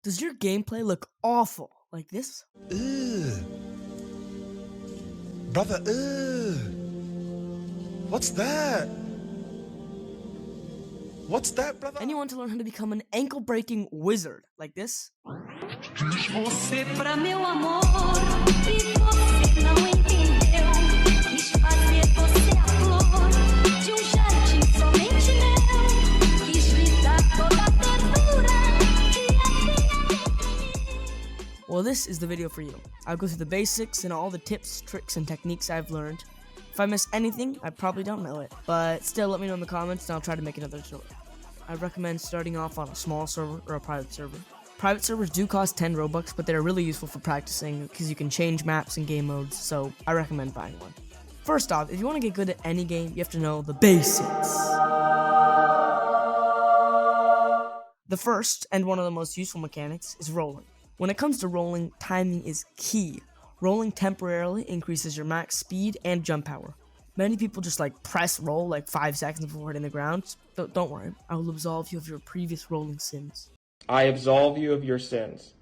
Does your gameplay look awful like this? Ugh. Brother, ugh. What's that? What's that, brother? And you want to learn how to become an ankle-breaking wizard like this? Você pra meu amor e você não entendeu. Quis fazer você a flor de jardim somente meu. Quis lhe dar toda a ternura que Well, this is the video for you. I'll go through the basics and all the tips, tricks, and techniques I've learned. If I miss anything, I probably don't know it, but still let me know in the comments and I'll try to make another tutorial. I recommend starting off on a small server or a private server. Private servers do cost 10 Robux, but they're really useful for practicing because you can change maps and game modes, so I recommend buying one. First off, if you want to get good at any game, you have to know the basics. The first, and one of the most useful mechanics, is rolling. When it comes to rolling, timing is key. Rolling temporarily increases your max speed and jump power. Many people just press roll 5 seconds before hitting the ground. Don't worry, I will absolve you of your previous rolling sins. I absolve you of your sins.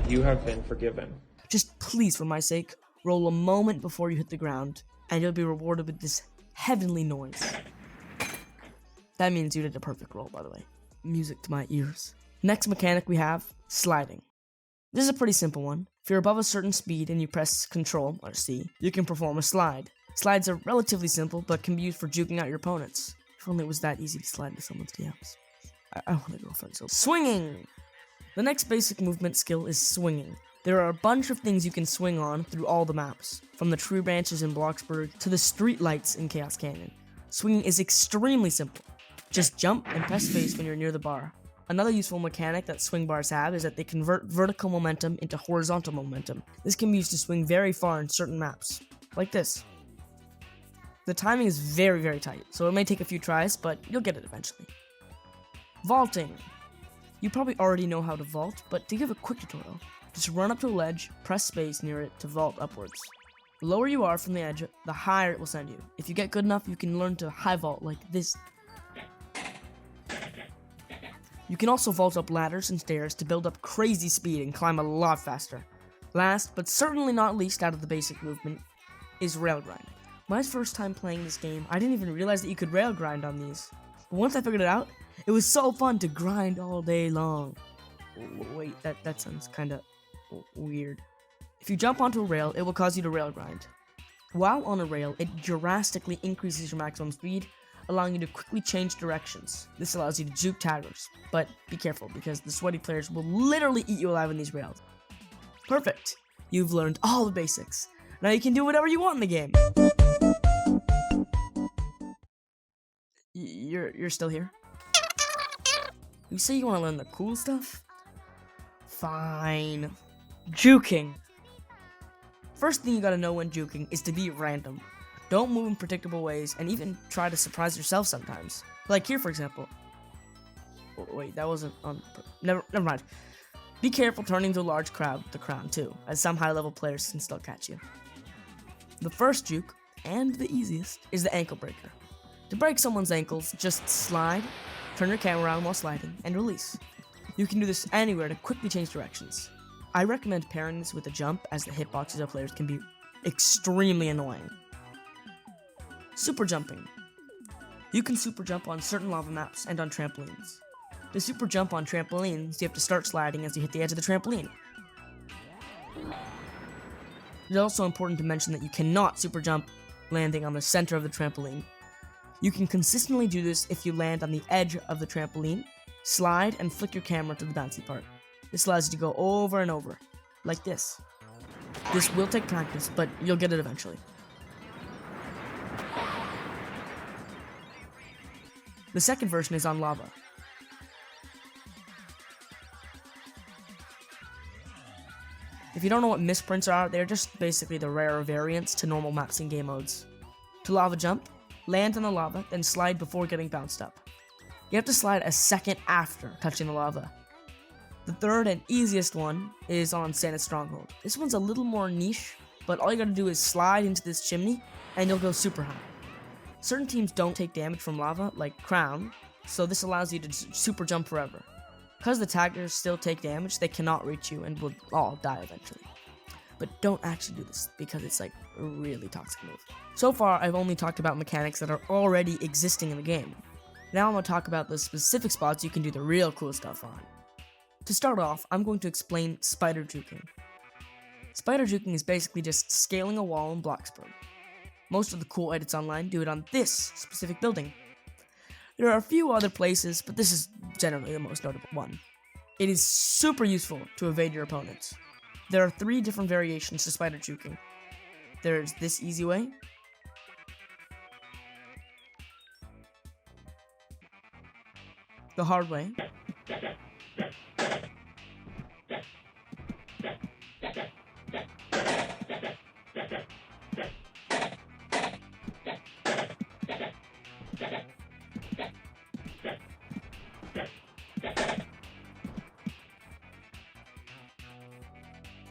You have been forgiven. Just please, for my sake, roll a moment before you hit the ground, and you'll be rewarded with this heavenly noise. That means you did a perfect roll, by the way. Music to my ears. Next mechanic we have, sliding. This is a pretty simple one. If you're above a certain speed and you press Ctrl, or C, you can perform a slide. Slides are relatively simple, but can be used for juking out your opponents. If only it was that easy to slide into someone's DMs. I want a girlfriend, so... Swinging! The next basic movement skill is swinging. There are a bunch of things you can swing on through all the maps, from the tree branches in Bloxburg to the street lights in Chaos Canyon. Swinging is extremely simple. Just jump and press space when you're near the bar. Another useful mechanic that swing bars have is that they convert vertical momentum into horizontal momentum. This can be used to swing very far in certain maps, like this. The timing is very, very tight, so it may take a few tries, but you'll get it eventually. Vaulting. You probably already know how to vault, but to give a quick tutorial, just run up to a ledge, press space near it to vault upwards. The lower you are from the edge, the higher it will send you. If you get good enough, you can learn to high vault like this. You can also vault up ladders and stairs to build up crazy speed and climb a lot faster. Last, but certainly not least out of the basic movement, is rail grind. My first time playing this game, I didn't even realize that you could rail grind on these. But once I figured it out, it was so fun to grind all day long. Wait, that sounds kinda weird. If you jump onto a rail, it will cause you to rail grind. While on a rail, it drastically increases your maximum speed, allowing you to quickly change directions. This allows you to juke taggers, but be careful because the sweaty players will literally eat you alive in these rails. Perfect! You've learned all the basics. Now you can do whatever you want in the game. You're still here? You say you want to learn the cool stuff? Fine. Juking. First thing you gotta know when juking is to be random. Don't move in predictable ways, and even try to surprise yourself sometimes. Like here, for example. Wait, that wasn't on... Never mind. Be careful turning to a large crowd with the crown, too, as some high-level players can still catch you. The first juke, and the easiest, is the ankle breaker. To break someone's ankles, just slide, turn your camera around while sliding, and release. You can do this anywhere to quickly change directions. I recommend pairing this with a jump, as the hitboxes of players can be extremely annoying. Super jumping. You can super jump on certain lava maps and on trampolines. To super jump on trampolines, you have to start sliding as you hit the edge of the trampoline. It's also important to mention that you cannot super jump landing on the center of the trampoline. You can consistently do this if you land on the edge of the trampoline, slide, and flick your camera to the bouncy part. This allows you to go over and over, like this. This will take practice, but you'll get it eventually. The second version is on lava. If you don't know what misprints are, they're just basically the rarer variants to normal maps and game modes. To lava jump, land on the lava, then slide before getting bounced up. You have to slide a second after touching the lava. The third and easiest one is on Santa's Stronghold. This one's a little more niche, but all you gotta do is slide into this chimney, and you'll go super high. Certain teams don't take damage from lava, like Crown, so this allows you to super jump forever. Because the taggers still take damage, they cannot reach you and will all die eventually. But don't actually do this because it's like a really toxic move. So far, I've only talked about mechanics that are already existing in the game. Now I'm going to talk about the specific spots you can do the real cool stuff on. To start off, I'm going to explain spider juking. Spider juking is basically just scaling a wall in Bloxburg. Most of the cool edits online do it on this specific building. There are a few other places, but this is generally the most notable one. It is super useful to evade your opponents. There are 3 different variations to spider juking. There's this easy way, the hard way,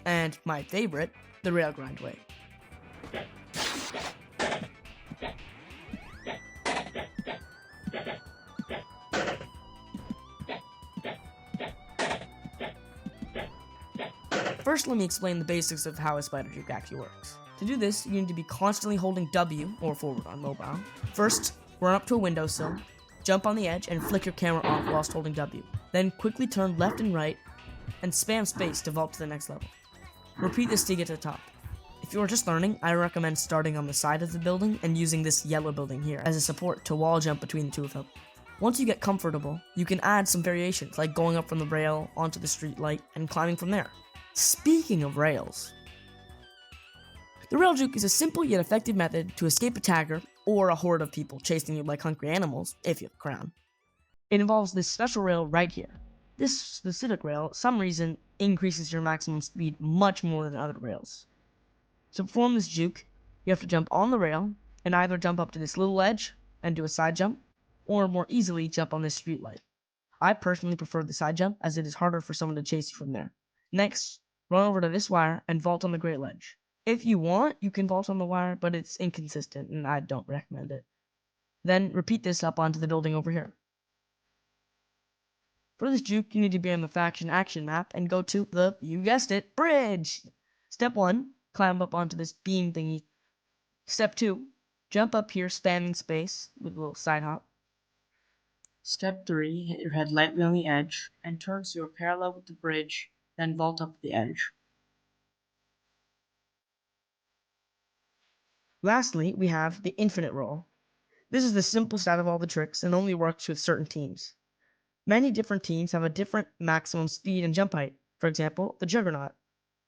and my favorite, the rail grind way. First, let me explain the basics of how a spider juke actually works. To do this, you need to be constantly holding W, or forward on mobile. First, run up to a windowsill, jump on the edge, and flick your camera off whilst holding W. Then quickly turn left and right, and spam space to vault to the next level. Repeat this to get to the top. If you are just learning, I recommend starting on the side of the building and using this yellow building here as a support to wall jump between the 2 of them. Once you get comfortable, you can add some variations like going up from the rail onto the street light and climbing from there. Speaking of rails, the rail juke is a simple yet effective method to escape a tagger or a horde of people chasing you like hungry animals if you have a crown. It involves this special rail right here. This specific rail, for some reason, increases your maximum speed much more than other rails. To perform this juke, you have to jump on the rail and either jump up to this little edge and do a side jump, or more easily jump on this street light. I personally prefer the side jump as it is harder for someone to chase you from there. Next, run over to this wire and vault on the great ledge. If you want, you can vault on the wire, but it's inconsistent and I don't recommend it. Then repeat this up onto the building over here. For this juke, you need to be on the faction action map and go to the, you guessed it, bridge! Step 1, climb up onto this beam thingy. Step 2, jump up here spamming space with a little side hop. Step 3, hit your head lightly on the edge and turn so you're parallel with the bridge, then vault up the edge. Lastly, we have the infinite roll. This is the simplest out of all the tricks and only works with certain teams. Many different teams have a different maximum speed and jump height. For example, the Juggernaut.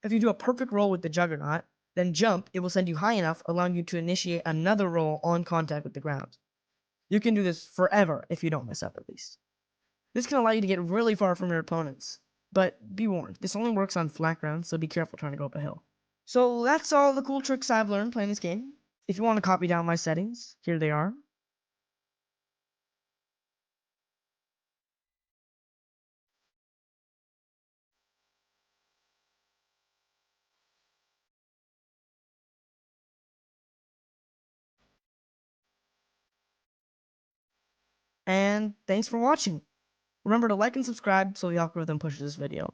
If you do a perfect roll with the Juggernaut, then jump, it will send you high enough, allowing you to initiate another roll on contact with the ground. You can do this forever if you don't mess up at least. This can allow you to get really far from your opponents. But be warned, this only works on flat ground, so be careful trying to go up a hill. So that's all the cool tricks I've learned playing this game. If you want to copy down my settings, here they are. And thanks for watching. Remember to like and subscribe so the algorithm pushes this video.